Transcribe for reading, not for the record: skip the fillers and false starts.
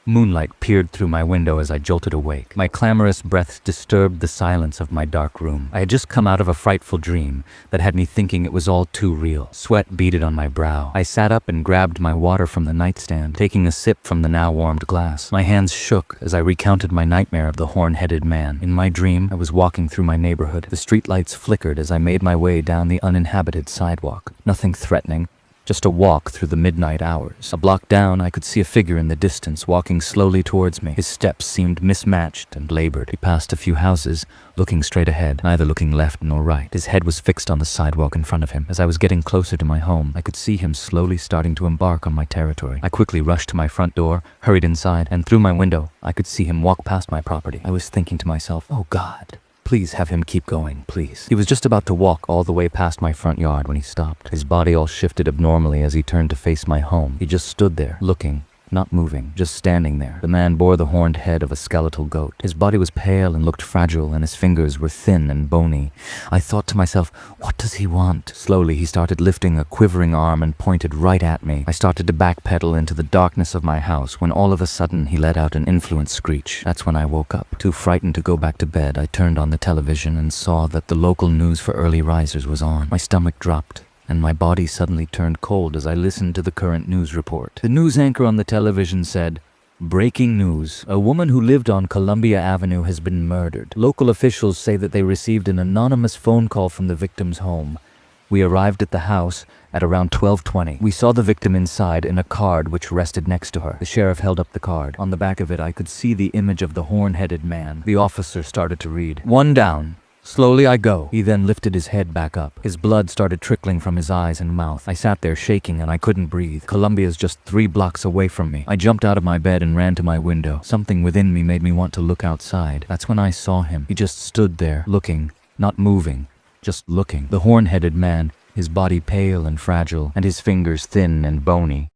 Moonlight peered through my window as I jolted awake. My clamorous breaths disturbed the silence of my dark room. I had just come out of a frightful dream that had me thinking it was all too real. Sweat beaded on my brow. I sat up and grabbed my water from the nightstand, taking a sip from the now warmed glass. My hands shook as I recounted my nightmare of the horn-headed man. In my dream, I was walking through my neighborhood. The streetlights flickered as I made my way down the uninhabited sidewalk. Nothing threatening. Just a walk through the midnight hours. A block down, I could see a figure in the distance walking slowly towards me. His steps seemed mismatched and labored. He passed a few houses, looking straight ahead, neither looking left nor right. His head was fixed on the sidewalk in front of him. As I was getting closer to my home, I could see him slowly starting to embark on my territory. I quickly rushed to my front door, hurried inside, and through my window, I could see him walk past my property. I was thinking to myself, oh God, please have him keep going, please. He was just about to walk all the way past my front yard when he stopped. His body all shifted abnormally as he turned to face my home. He just stood there, looking, not moving, just standing there. The man bore the horned head of a skeletal goat. His body was pale and looked fragile, and his fingers were thin and bony. I thought to myself, what does he want? Slowly, he started lifting a quivering arm and pointed right at me. I started to backpedal into the darkness of my house when all of a sudden he let out an influent screech. That's when I woke up. Too frightened to go back to bed, I turned on the television and saw that the local news for early risers was on. My stomach dropped, and my body suddenly turned cold as I listened to the current news report. The news anchor on the television said, "Breaking news. A woman who lived on Columbia Avenue has been murdered. Local officials say that they received an anonymous phone call from the victim's home. We arrived at the house at around 12:20. We saw the victim inside in a card which rested next to her. The sheriff held up the card. On the back of it, I could see the image of the horn-headed man. The officer started to read. One down. Slowly I go." He then lifted his head back up. His blood started trickling from his eyes and mouth. I sat there shaking and I couldn't breathe. Columbia's just 3 blocks away from me. I jumped out of my bed and ran to my window. Something within me made me want to look outside. That's when I saw him. He just stood there, looking, not moving, just looking. The horn-headed man, his body pale and fragile, and his fingers thin and bony.